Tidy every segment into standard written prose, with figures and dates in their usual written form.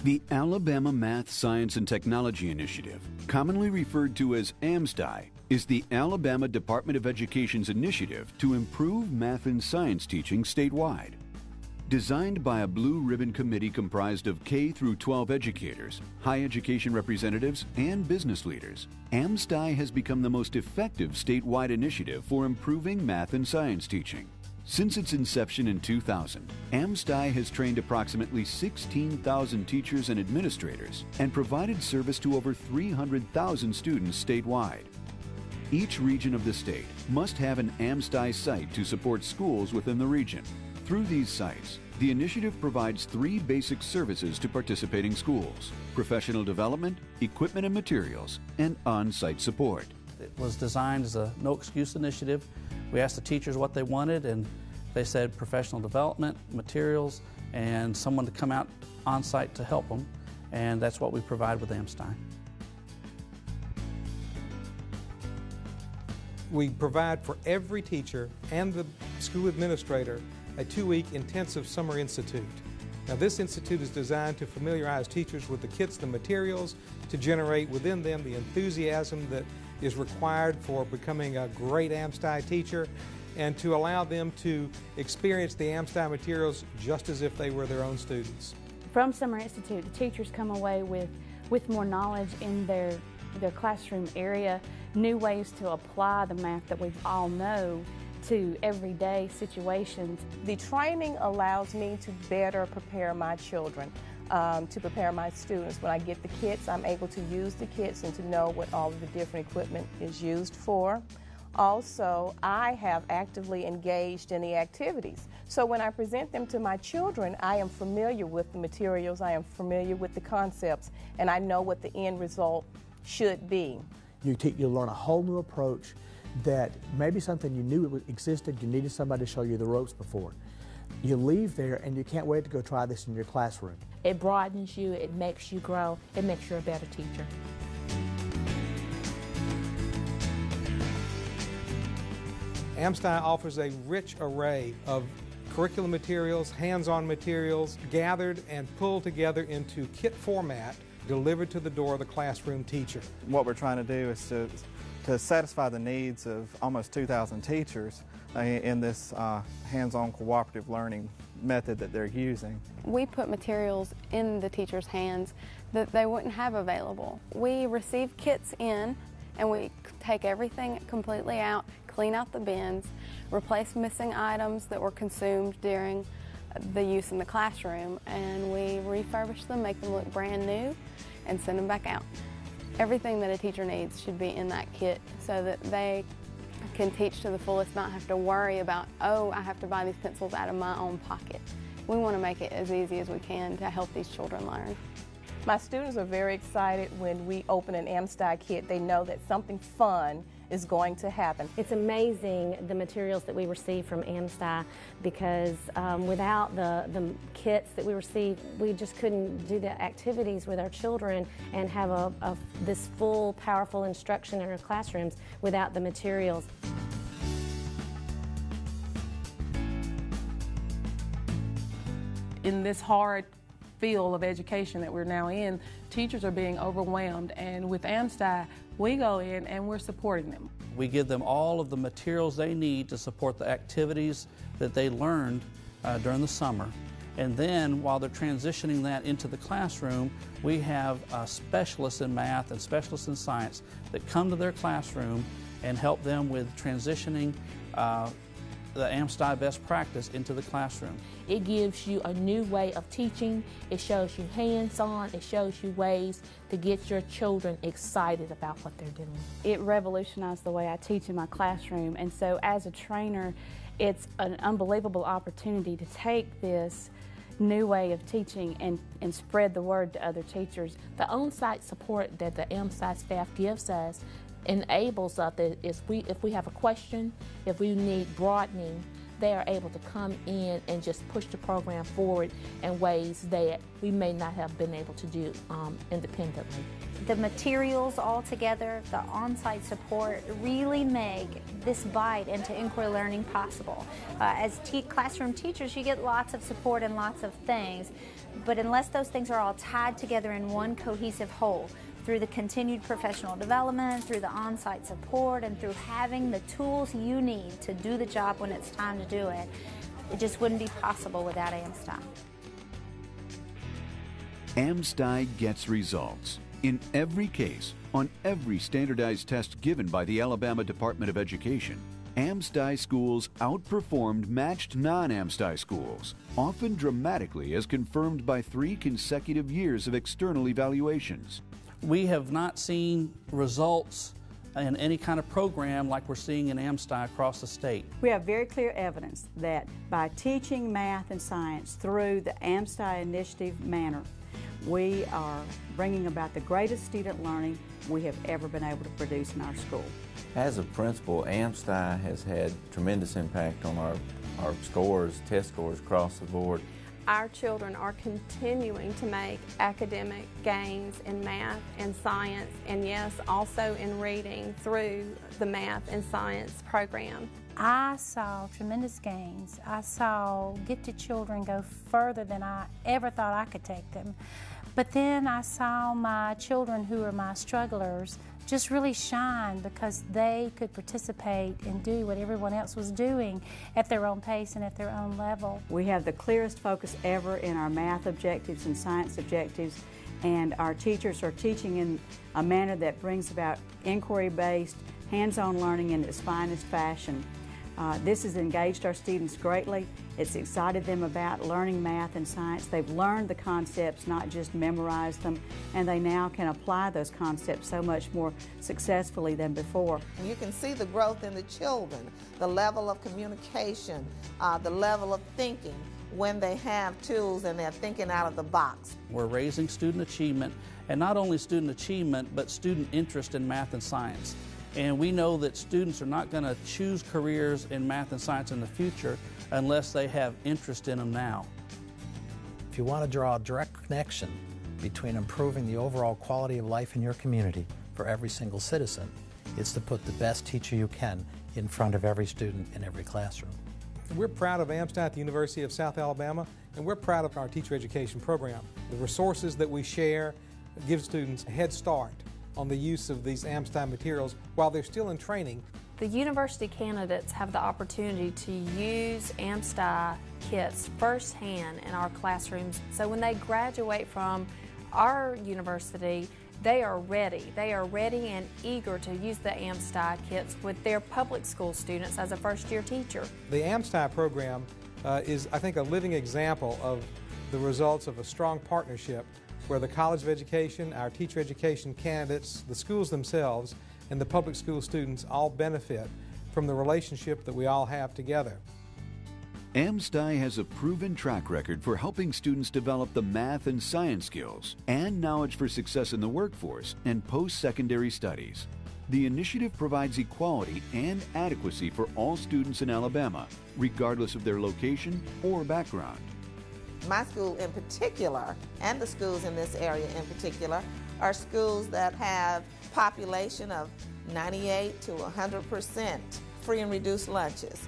The Alabama Math, Science, and Technology Initiative, commonly referred to as AMSTI, is the Alabama Department of Education's initiative to improve math and science teaching statewide. Designed by a blue ribbon committee comprised of K through 12 educators, high education representatives, and business leaders, AMSTI has become the most effective statewide initiative for improving math and science teaching. Since its inception in 2000, AMSTI has trained approximately 16,000 teachers and administrators and provided service to over 300,000 students statewide. Each region of the state must have an AMSTI site to support schools within the region. Through these sites, the initiative provides 3 basic services to participating schools: professional development, equipment and materials, and on-site support. It was designed as a no-excuse initiative. We asked the teachers what they wanted, and they said professional development, materials, and someone to come out on-site to help them, and that's what we provide with AMSTI. We provide for every teacher and the school administrator a 2-week intensive summer institute. Now, this institute is designed to familiarize teachers with the kits and materials, to generate within them the enthusiasm that is required for becoming a great AMSTI teacher, and to allow them to experience the AMSTI materials just as if they were their own students. From Summer Institute, the teachers come away with more knowledge in their classroom area, new ways to apply the math that we all know to everyday situations. The training allows me to better prepare my children, to prepare my students. When I get the kits, I'm able to use the kits and to know what all of the different equipment is used for. Also, I have actively engaged in the activities. So when I present them to my children, I am familiar with the materials, I am familiar with the concepts, and I know what the end result should be. You learn a whole new approach that maybe something you knew existed, you needed somebody to show you the ropes before. You leave there and you can't wait to go try this in your classroom. It broadens you, it makes you grow, it makes you a better teacher. AMSTI offers a rich array of curriculum materials, hands-on materials, gathered and pulled together into kit format, delivered to the door of the classroom teacher. What we're trying to do is to satisfy the needs of almost 2,000 teachers in this hands-on cooperative learning method that they're using. We put materials in the teachers' hands that they wouldn't have available. We receive kits in and we take everything completely out, clean out the bins, replace missing items that were consumed during the use in the classroom, and we refurbish them, make them look brand new, and send them back out. Everything that a teacher needs should be in that kit so that they can teach to the fullest, not have to worry about, oh, I have to buy these pencils out of my own pocket. We want to make it as easy as we can to help these children learn. My students are very excited when we open an AMSTI kit. They know that something fun is going to happen. It's amazing the materials that we receive from AMSTI, because without the kits that we receive, we just couldn't do the activities with our children and have this full, powerful instruction in our classrooms without the materials. In this hard field of education that we're now in, teachers are being overwhelmed, and with AMSTI, we go in and we're supporting them. We give them all of the materials they need to support the activities that they learned during the summer. And then while they're transitioning that into the classroom, we have specialists in math and specialists in science that come to their classroom and help them with transitioning the AMSTI best practice into the classroom. It gives you a new way of teaching. It shows you hands-on. It shows you ways to get your children excited about what they're doing. It revolutionized the way I teach in my classroom, and so as a trainer, it's an unbelievable opportunity to take this new way of teaching and spread the word to other teachers. The on-site support that the AMSTI staff gives us enables us that if we have a question, if we need broadening, they are able to come in and just push the program forward in ways that we may not have been able to do independently. The materials all together, the on-site support really make this bite into inquiry learning possible. As classroom teachers, you get lots of support and lots of things, but unless those things are all tied together in one cohesive whole, through the continued professional development, through the on-site support, and through having the tools you need to do the job when it's time to do it, it just wouldn't be possible without AMSTI. AMSTI gets results. In every case, on every standardized test given by the Alabama Department of Education, AMSTI schools outperformed matched non-AMSTI schools, often dramatically as confirmed by 3 consecutive years of external evaluations. We have not seen results in any kind of program like we're seeing in AMSTI across the state. We have very clear evidence that by teaching math and science through the AMSTI initiative manner, we are bringing about the greatest student learning we have ever been able to produce in our school. As a principal, AMSTI has had tremendous impact on our scores, test scores across the board. Our children are continuing to make academic gains in math and science, and yes, also in reading through the math and science program. I saw tremendous gains. I saw gifted children go further than I ever thought I could take them. But then I saw my children who are my strugglers just really shine because they could participate and do what everyone else was doing at their own pace and at their own level. We have the clearest focus ever in our math objectives and science objectives, and our teachers are teaching in a manner that brings about inquiry-based, hands-on learning in its finest fashion. This has engaged our students greatly. It's excited them about learning math and science. They've learned the concepts, not just memorized them, and they now can apply those concepts so much more successfully than before. You can see the growth in the children, the level of communication, the level of thinking when they have tools and they're thinking out of the box. We're raising student achievement, and not only student achievement, but student interest in math and science. And we know that students are not going to choose careers in math and science in the future unless they have interest in them now. If you want to draw a direct connection between improving the overall quality of life in your community for every single citizen, it's to put the best teacher you can in front of every student in every classroom. We're proud of AMSTI at the University of South Alabama, and we're proud of our teacher education program. The resources that we share give students a head start on the use of these AMSTI materials while they're still in training. The university candidates have the opportunity to use AMSTI kits firsthand in our classrooms. So when they graduate from our university, they are ready. They are ready and eager to use the AMSTI kits with their public school students as a first-year teacher. The AMSTI program is, I think, a living example of the results of a strong partnership where the College of Education, our teacher education candidates, the schools themselves, and the public school students all benefit from the relationship that we all have together. AMSTI has a proven track record for helping students develop the math and science skills and knowledge for success in the workforce and post-secondary studies. The initiative provides equality and adequacy for all students in Alabama, regardless of their location or background. My school in particular, and the schools in this area in particular, are schools that have population of 98 to 100% free and reduced lunches.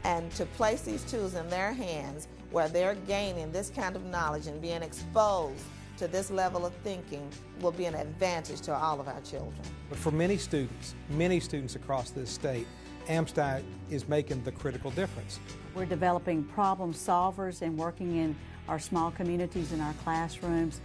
And to place these tools in their hands where they're gaining this kind of knowledge and being exposed to this level of thinking will be an advantage to all of our children. But for many students across this state, AMSTI is making the critical difference. We're developing problem solvers and working in our small communities in our classrooms.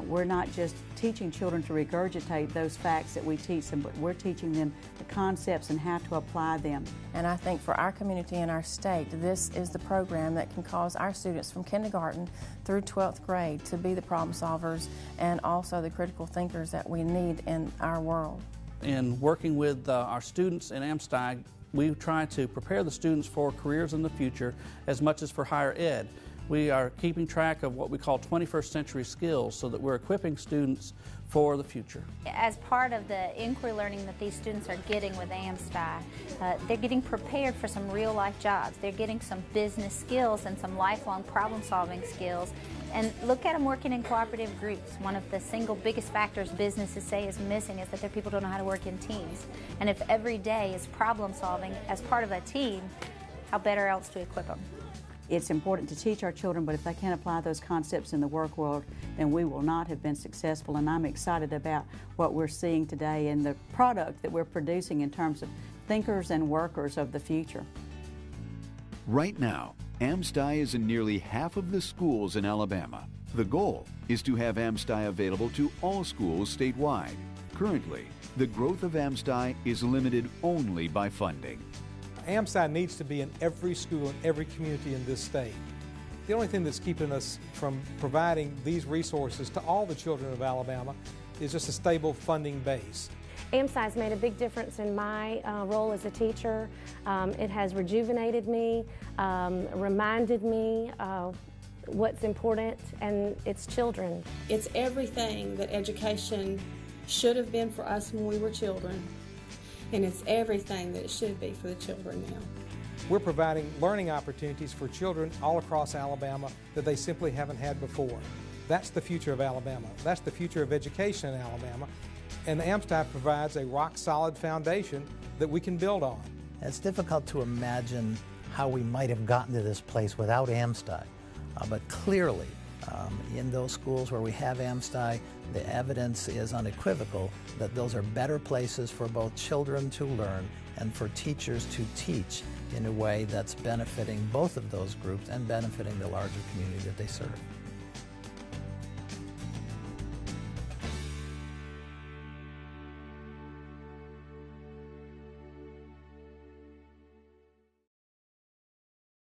We're not just teaching children to regurgitate those facts that we teach them, but we're teaching them the concepts and how to apply them. And I think for our community and our state, this is the program that can cause our students from kindergarten through 12th grade to be the problem solvers and also the critical thinkers that we need in our world. In working with our students in AMSTI, we try to prepare the students for careers in the future as much as for higher ed. We are keeping track of what we call 21st century skills so that we're equipping students for the future. As part of the inquiry learning that these students are getting with AMSTI, they're getting prepared for some real life jobs. They're getting some business skills and some lifelong problem solving skills And look at them working in cooperative groups. One of the single biggest factors businesses say is missing is that their people don't know how to work in teams. And if every day is problem solving as part of a team, how better else to equip them? It's important to teach our children, but if they can't apply those concepts in the work world, then we will not have been successful. And I'm excited about what we're seeing today and the product that we're producing in terms of thinkers and workers of the future. Right now, AMSTI is in nearly half of the schools in Alabama. The goal is to have AMSTI available to all schools statewide. Currently, the growth of AMSTI is limited only by funding. AMSTI needs to be in every school in every community in this state. The only thing that's keeping us from providing these resources to all the children of Alabama is just a stable funding base. AMSTI has made a big difference in my role as a teacher. It has rejuvenated me, reminded me of what's important, and it's children. It's everything that education should have been for us when we were children, and it's everything that it should be for the children now. We're providing learning opportunities for children all across Alabama that they simply haven't had before. That's the future of Alabama. That's the future of education in Alabama. And AMSTI provides a rock-solid foundation that we can build on. It's difficult to imagine how we might have gotten to this place without AMSTI, but clearly in those schools where we have AMSTI, the evidence is unequivocal that those are better places for both children to learn and for teachers to teach in a way that's benefiting both of those groups and benefiting the larger community that they serve.